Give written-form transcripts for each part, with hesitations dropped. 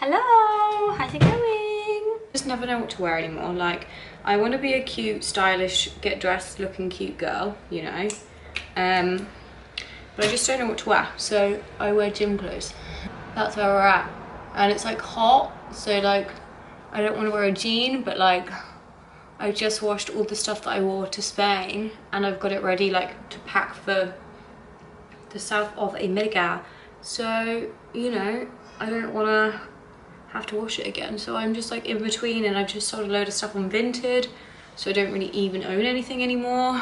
Hello, how's it going? Just never know what to wear anymore. Like, I want to be a cute, stylish, get dressed looking cute girl, you know. But I just don't know what to wear, so I wear gym clothes. That's where we're at. And it's like hot, so like I don't want to wear a jean, but like I just washed all the stuff that I wore to Spain and I've got it ready like to pack for the south of America. So, you know, I don't want to have to wash it again, so I'm just like in between, and I've just sold a load of stuff on Vinted, so I don't really even own anything anymore.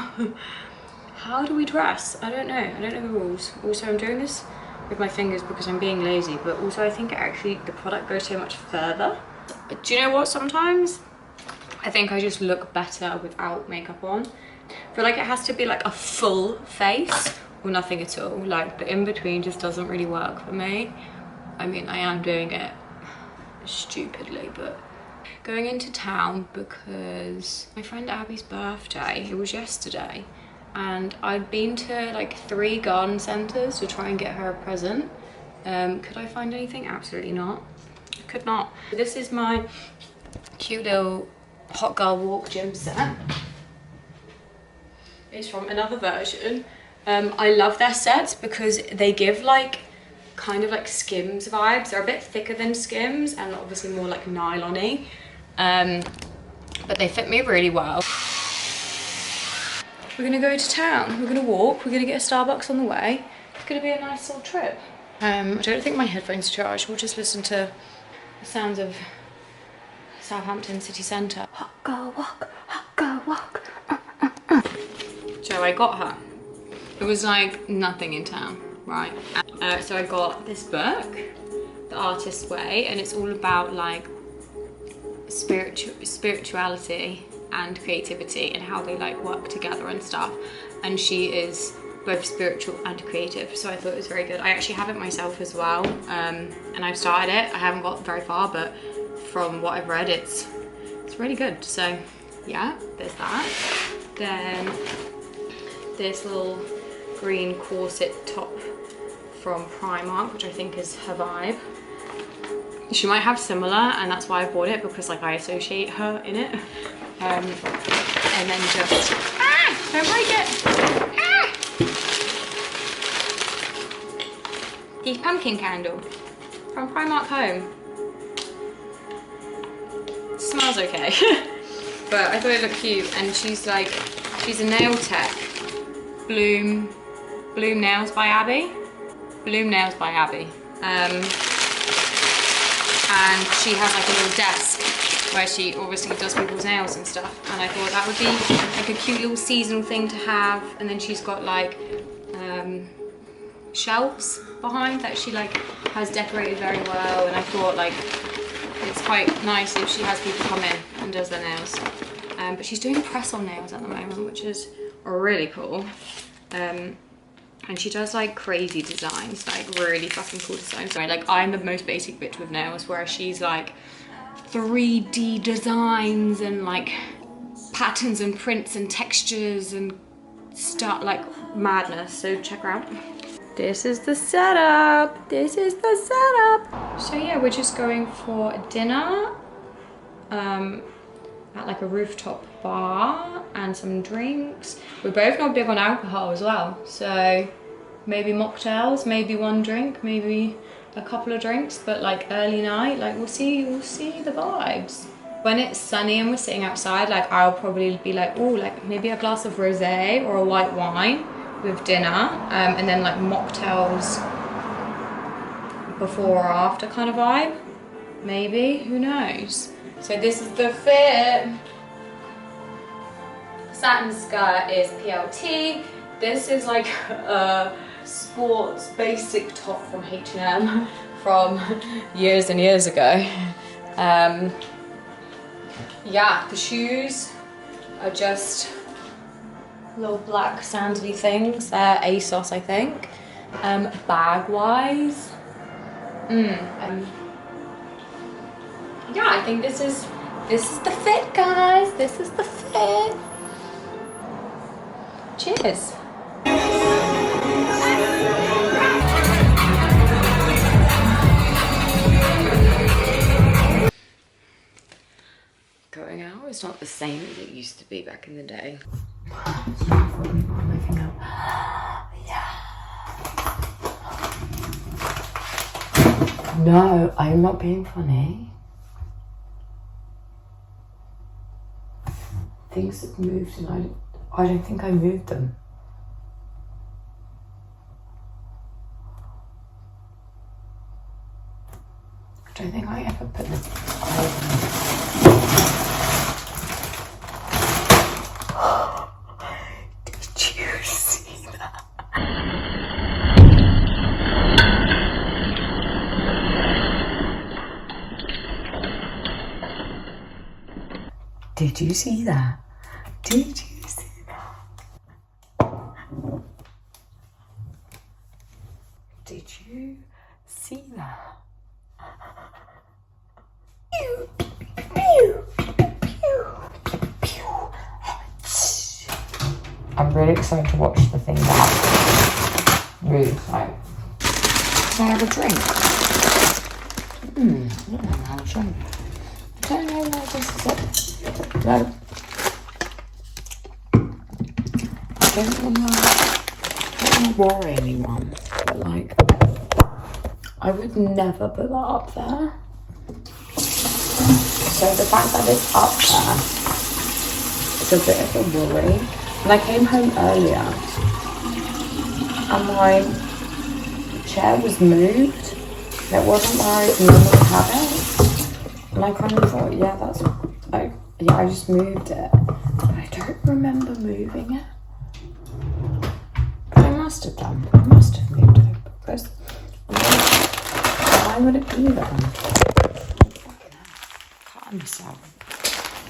How do we dress? I don't know the rules. Also, I'm doing this with my fingers because I'm being lazy, but also I think actually the product goes so much further. Do you know what, sometimes I think I just look better without makeup on. I feel like it has to be like a full face or nothing at all. Like the in between just doesn't really work for me. I mean, I am doing it stupidly, but going into town because my friend Abby's birthday, it was yesterday, and I'd been to like 3 garden centres to try and get her a present. Could I find anything? Absolutely not. I could not. This is my cute little hot girl walk gym set. It's from another version. I love their sets because they give like kind of like Skims vibes. They're a bit thicker than Skims and obviously more like nylon-y, but they fit me really well. We're gonna go to town, we're gonna walk, we're gonna get a Starbucks on the way. It's gonna be a nice little trip. I don't think my headphones are charged. We'll just listen to the sounds of Southampton city centre. Hot girl walk, hot girl walk. So I got her. It was like nothing in town, right? So I got this book, The Artist's Way, and it's all about like spirituality and creativity and how they like work together and stuff. And she is both spiritual and creative, so I thought it was very good. I actually have it myself as well, and I've started it. I haven't got very far, but from what I've read, it's really good. So yeah, there's that. Then this little green corset top from Primark, which I think is her vibe. She might have similar, and that's why I bought it, because like I associate her in it. And then just don't break it. The pumpkin candle from Primark Home. It smells okay. But I thought it looked cute, and she's a nail tech. Bloom Nails by Abby. Bloom Nails by Abby. And she has like a little desk where she obviously does people's nails and stuff, and I thought that would be like a cute little seasonal thing to have. And then she's got like shelves behind that she like has decorated very well, and I thought like it's quite nice if she has people come in and does their nails. But she's doing press-on nails at the moment, which is really cool. And she does like crazy designs, like really fucking cool designs. So like I'm the most basic bitch with nails, whereas she's like 3D designs and like patterns and prints and textures and stuff, like madness. So check her out. This is the setup. This is the setup. So yeah, we're just going for dinner at like a rooftop bar and some drinks. We're both not big on alcohol as well, so maybe mocktails, maybe 1 drink, maybe a couple of drinks, but like early night, like we'll see the vibes. When it's sunny and we're sitting outside, like I'll probably be like, oh, like maybe a glass of rosé or a white wine with dinner, and then like mocktails before or after kind of vibe, maybe, who knows. So this is the fit. Satin skirt is PLT. This is like a sports basic top from H&M from years and years ago. Yeah, the shoes are just little black sandally things. They're ASOS, I think. Bag wise, yeah, I think this is the fit, guys. This is the fit. Cheers. now is not the same as it used to be back in the day. No, I'm not being funny. Things have moved and I don't think I moved them. I don't think I ever put the Did you see that? Did you see that? Did you see that? Did you see that? I'm really excited to watch the thing back. Really excited. Can I have a drink? I don't know how to drink. I don't know what this is. No. I don't want to worry anyone, but like, I would never put that up there. So the fact that it's up there is a bit of a worry. And I came home earlier and my chair was moved. It wasn't where I normally have it. And I kind of thought, yeah, that's like, yeah, I just moved it. But I don't remember moving it. But I must have done. I must have moved it because why would it be there? Can't understand.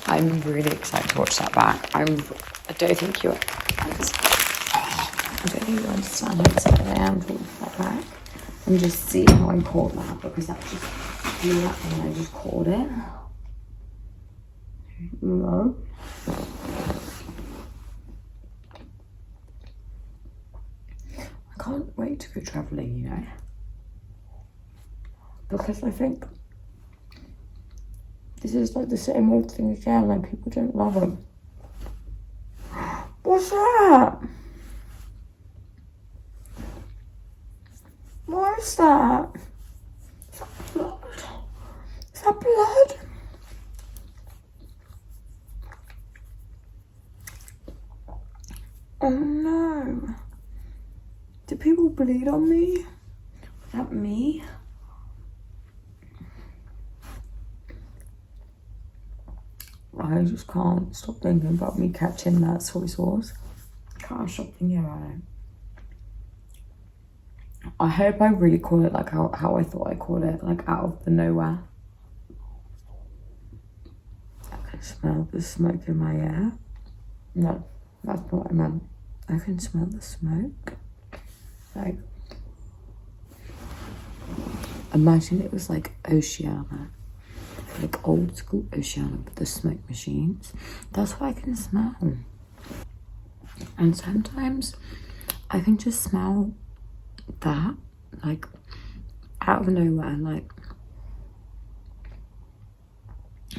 I'm really excited to watch that back. I don't think you understand how excited I am to watch that back and just see how I caught that, because that just flew that and I just caught it. No. I can't wait to go travelling, you know, because I think this is like the same old thing again, like people don't love them. What's that? What is that? Is that blood? Is that blood? Oh no. Do people bleed on me? Was that me? I just can't stop thinking about me catching that soy sauce. Can't stop thinking about it. I hope I really caught it like how I thought I caught it, like out of the nowhere. I can smell the smoke in my ear. No, that's not what I meant. I can smell the smoke. Like, imagine it was like Oceana. Like old school Oceana with the smoke machines. That's what I can smell. And sometimes I can just smell that, like out of nowhere. Like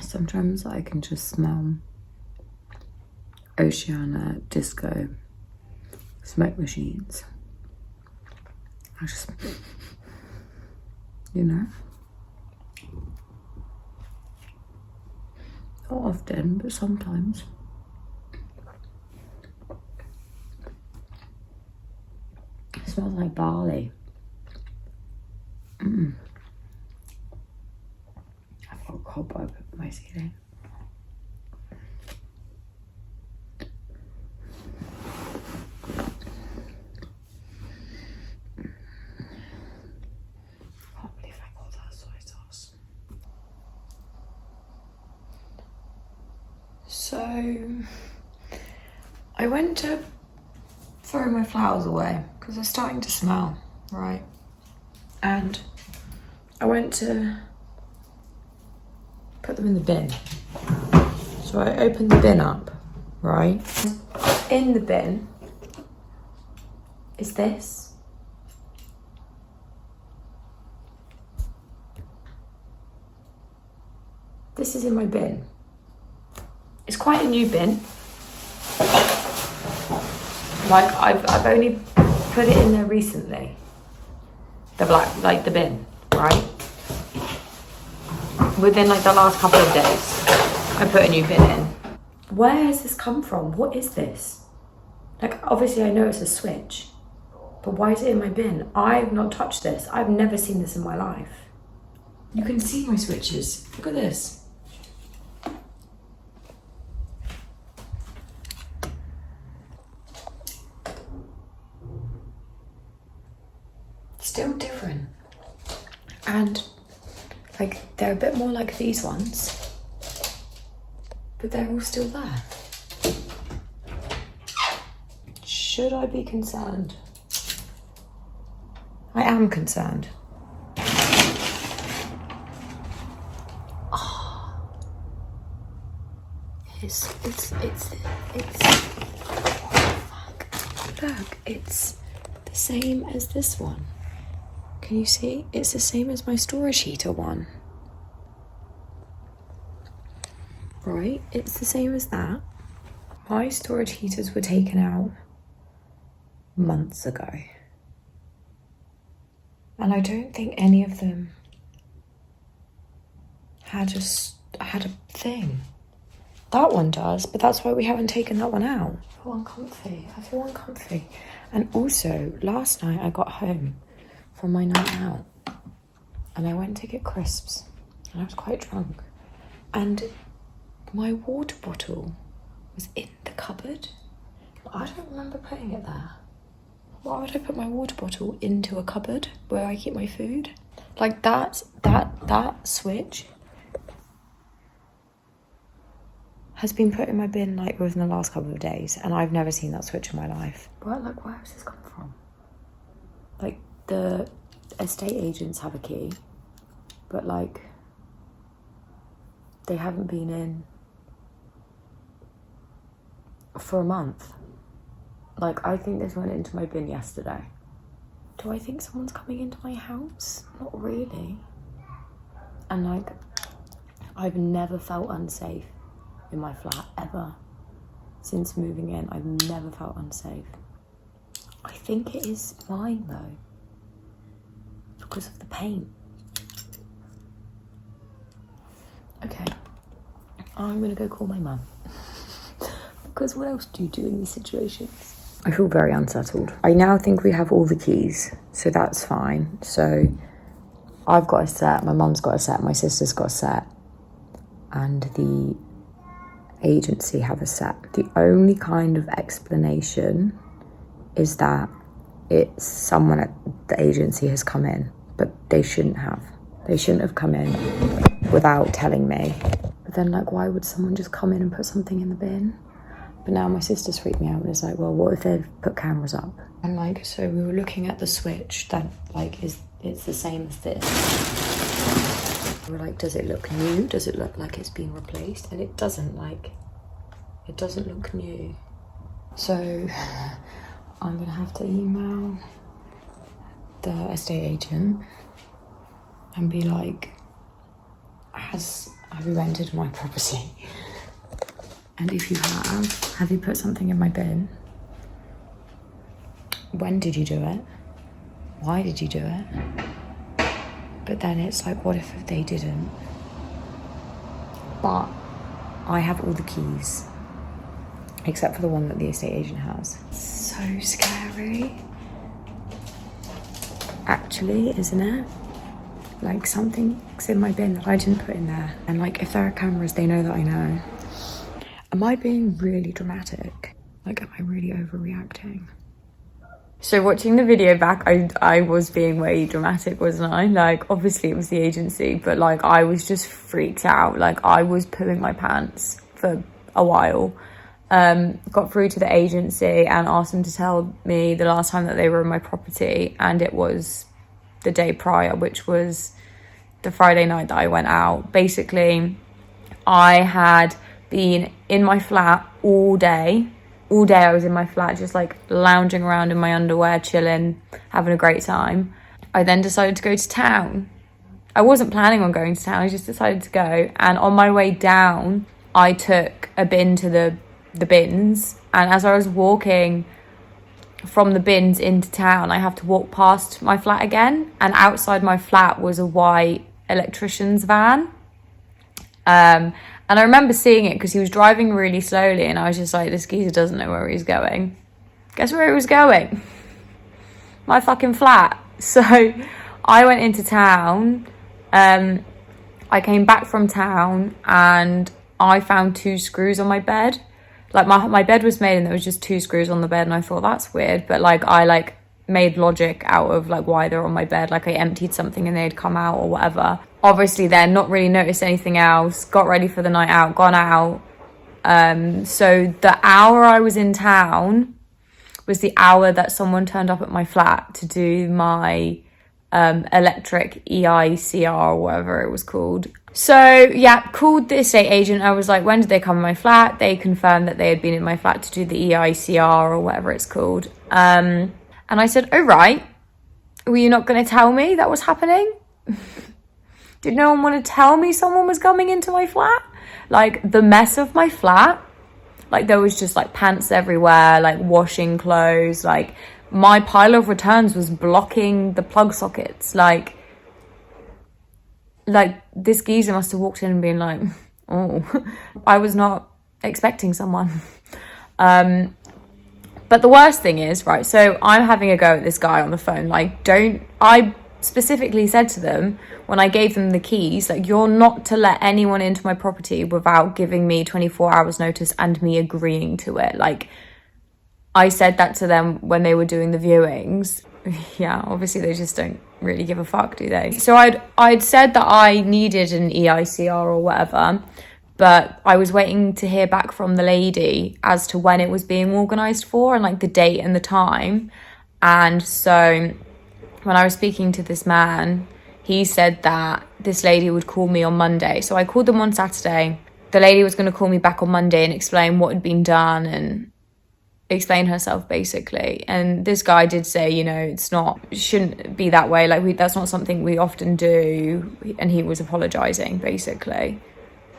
sometimes I can just smell Oceana disco smoke machines. I just, you know. Not often, but sometimes. It smells like barley. I've got a cobweb in my ceiling. Can't believe I got that soy sauce. So I went to throw my flowers away because they're starting to smell, right? And I went to put them in the bin. So I opened the bin up, right? In the bin is this. This is in my bin. It's quite a new bin. Like I've only put it in there recently. The black, like the bin, right? Within like the last couple of days, I put a new bin in. Where has this come from? What is this? Like, obviously I know it's a switch, but why is it in my bin? I've not touched this. I've never seen this in my life. You can see my switches. Look at this. Still different. And like, they're a bit more like these ones, but they're all still there. Should I be concerned? I am concerned. Oh. It's fuck. Look, it's the same as this one. Can you see? It's the same as my storage heater one. Right? It's the same as that. My storage heaters were taken out months ago. And I don't think any of them had a thing. That one does, but that's why we haven't taken that one out. I feel uncomfy. I feel uncomfy. And also, last night I got home from my night out and I went to get crisps and I was quite drunk. And my water bottle was in the cupboard. I don't remember putting it there. Why would I put my water bottle into a cupboard where I keep my food? Like that switch has been put in my bin like within the last couple of days, and I've never seen that switch in my life. But like, where has this come from? Like, the estate agents have a key, but like, they haven't been in for a month. Like, I think this went into my bin yesterday. Do I think someone's coming into my house? Not really. And like, I've never felt unsafe in my flat, ever. Since moving in, I've never felt unsafe. I think it is mine though, because of the paint. Okay, I'm gonna go call my mum. Because what else do you do in these situations? I feel very unsettled. I now think we have all the keys, so that's fine. So I've got a set, my mum's got a set, my sister's got a set, and the agency have a set. The only kind of explanation is that it's someone at the agency has come in, but they shouldn't have. They shouldn't have come in without telling me. But then, like, why would someone just come in and put something in the bin? But now my sister's freaked me out and is like, well, what if they've put cameras up? And like, so we were looking at the switch that like it's the same as this. We were like, does it look new? Does it look like it's been replaced? And it doesn't, like, it doesn't look new. So I'm gonna have to email the estate agent and be like, have you rented my property? And if you have you put something in my bin? When did you do it? Why did you do it? But then it's like, what if they didn't? But I have all the keys, except for the one that the estate agent has. So scary. Actually, isn't it? Like, something's in my bin that I didn't put in there. And like, if there are cameras, they know that I know. Am I being really dramatic? Like, am I really overreacting? So watching the video back, I was being way dramatic, wasn't I? Like, obviously it was the agency, but like, I was just freaked out. Like, I was pooing my pants for a while. Got through to the agency and asked them to tell me the last time that they were in my property, and it was the day prior, which was the Friday night that I went out. Basically, I had been in my flat all day. All day I was in my flat, just like lounging around in my underwear, chilling, having a great time. I then decided to go to town. I wasn't planning on going to town, I just decided to go. And on my way down, I took a bin to the bins, and as I was walking from the bins into town, I have to walk past my flat again, and outside my flat was a white electrician's van. And I remember seeing it because he was driving really slowly, and I was just like, this geezer doesn't know where he's going. Guess where he was going? My fucking flat. So I went into town. I came back from town and I found 2 screws on my bed. Like my bed was made and there was just 2 screws on the bed, and I thought that's weird, but like I like made logic out of like why they're on my bed. Like I emptied something and they'd come out or whatever. Obviously then not really noticed anything else, got ready for the night out, gone out. So the hour I was in town was the hour that someone turned up at my flat to do my electric EICR or whatever it was called. So yeah, called the estate agent. I was like, when did they come to my flat? They confirmed that they had been in my flat to do the EICR or whatever it's called. And I said, oh right, were you not going to tell me that was happening? Did no one want to tell me someone was coming into my flat? Like the mess of my flat, like there was just like pants everywhere, like washing clothes, like my pile of returns was blocking the plug sockets. Like this geezer must have walked in and been like, oh, I was not expecting someone. But the worst thing is, right, so I'm having a go at this guy on the phone. Like, I specifically said to them when I gave them the keys, like, you're not to let anyone into my property without giving me 24 hours notice and me agreeing to it. Like, I said that to them when they were doing the viewings. Yeah, obviously they just don't really give a fuck, do they? So I'd said that I needed an EICR or whatever, but I was waiting to hear back from the lady as to when it was being organised for and like the date and the time. And so when I was speaking to this man, he said that this lady would call me on Monday. So I called them on Saturday. The lady was going to call me back on Monday and explain what had been done and explain herself basically. And this guy did say, you know, it shouldn't be that way, like that's not something we often do, and he was apologizing basically.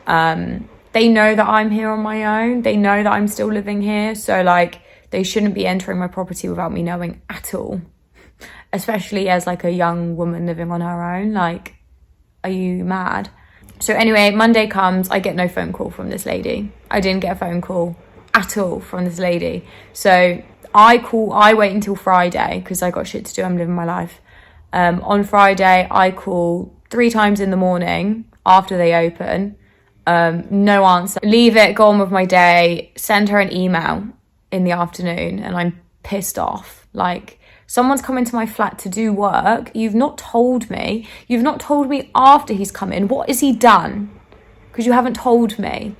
They know that I'm here on my own, they know that I'm still living here, so like they shouldn't be entering my property without me knowing at all, especially as like a young woman living on her own. Like, are you mad? So anyway, Monday comes, I get no phone call from this lady. I didn't get a phone call at all from this lady. So I wait until Friday because I got shit to do, I'm living my life. On Friday I call 3 times in the morning after they open, no answer, leave it, go on with my day, send her an email in the afternoon, and I'm pissed off. Like, someone's come into my flat to do work, you've not told me after he's come in, what has he done? Because you haven't told me.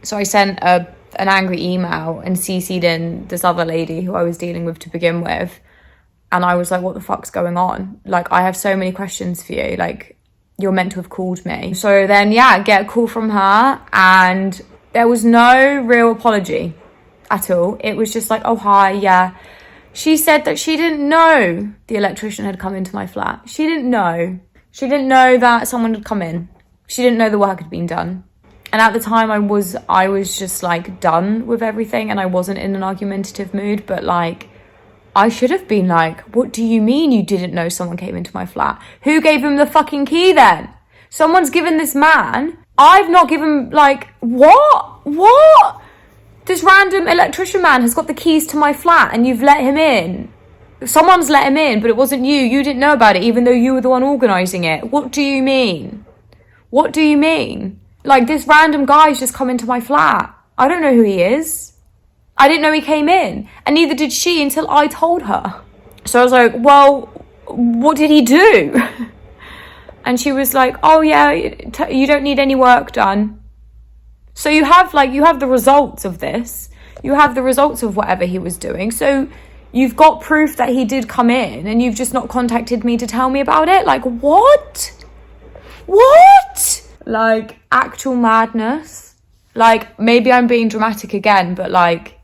So I sent an angry email and CC'd in this other lady who I was dealing with to begin with. And I was like, what the fuck's going on? Like, I have so many questions for you. Like, you're meant to have called me. So then, yeah, I get a call from her and there was no real apology at all. It was just like, oh, hi, yeah. She said that she didn't know the electrician had come into my flat. She didn't know. She didn't know that someone had come in. She didn't know the work had been done. And at the time I was just like done with everything and I wasn't in an argumentative mood, but like I should have been like, what do you mean you didn't know someone came into my flat? Who gave him the fucking key then? Someone's given this man. I've not given, like, what? This random electrician man has got the keys to my flat and you've let him in. Someone's let him in, but it wasn't you. You didn't know about it, even though you were the one organising it. What do you mean? What do you mean? Like, this random guy's just come into my flat. I don't know who he is. I didn't know he came in. And neither did she until I told her. So I was like, well, what did he do? And she was like, oh yeah, you don't need any work done. So you have the results of this. You have the results of whatever he was doing. So you've got proof that he did come in and you've just not contacted me to tell me about it. Like, what? What? Like, actual madness. Like, maybe I'm being dramatic again, but like,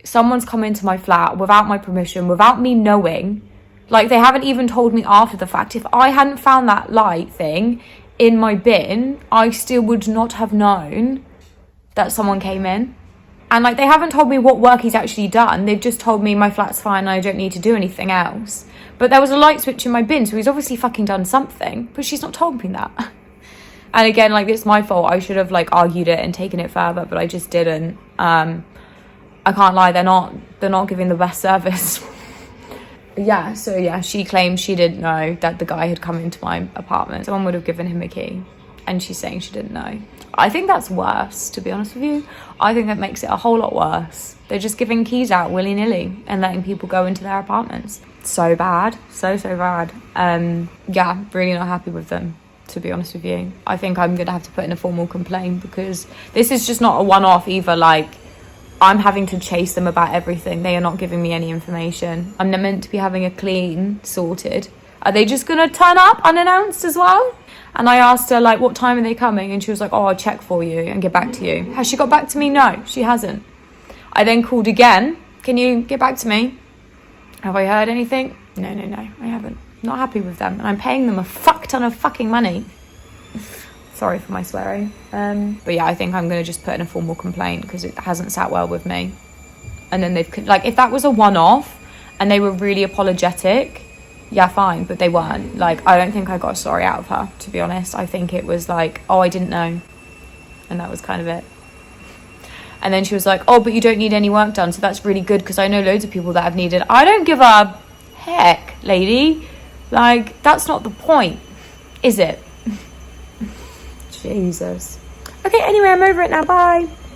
someone's come into my flat without my permission, without me knowing. Like, they haven't even told me after the fact. If I hadn't found that light thing in my bin, I still would not have known that someone came in. And like, they haven't told me what work he's actually done. They've just told me my flat's fine and I don't need to do anything else. But there was a light switch in my bin, so he's obviously fucking done something, but she's not told me that. And again, like, it's my fault. I should have like argued it and taken it further, but I just didn't. I can't lie, they're not giving the best service. Yeah, so yeah, she claimed she didn't know that the guy had come into my apartment. Someone would have given him a key, and she's saying she didn't know. I think that's worse, to be honest with you. I think that makes it a whole lot worse. They're just giving keys out willy-nilly and letting people go into their apartments. So bad, so bad. Yeah, really not happy with them, to be honest with you. I think I'm gonna have to put in a formal complaint, because this is just not a one-off either. Like, I'm having to chase them about everything. They are not giving me any information. I'm meant to be having a clean sorted. Are they just gonna turn up unannounced as well? And I asked her, like, what time are they coming? And she was like, oh, I'll check for you and get back to you. Has she got back to me? No, she hasn't. I then called again. Can you get back to me? Have I heard anything? No, I haven't. Not happy with them. And I'm paying them a fuck ton of fucking money. Sorry for my swearing. But yeah, I think I'm going to just put in a formal complaint, because it hasn't sat well with me. And then they've, like, if that was a one-off and they were really apologetic, yeah, fine, but they weren't. Like, I don't think I got a sorry out of her, to be honest. I think it was like, oh, I didn't know. And that was kind of it. And then she was like, oh, but you don't need any work done, so that's really good, because I know loads of people that have needed. I don't give a heck, lady. Like, that's not the point, is it? Jesus. Okay, anyway, I'm over it now. Bye.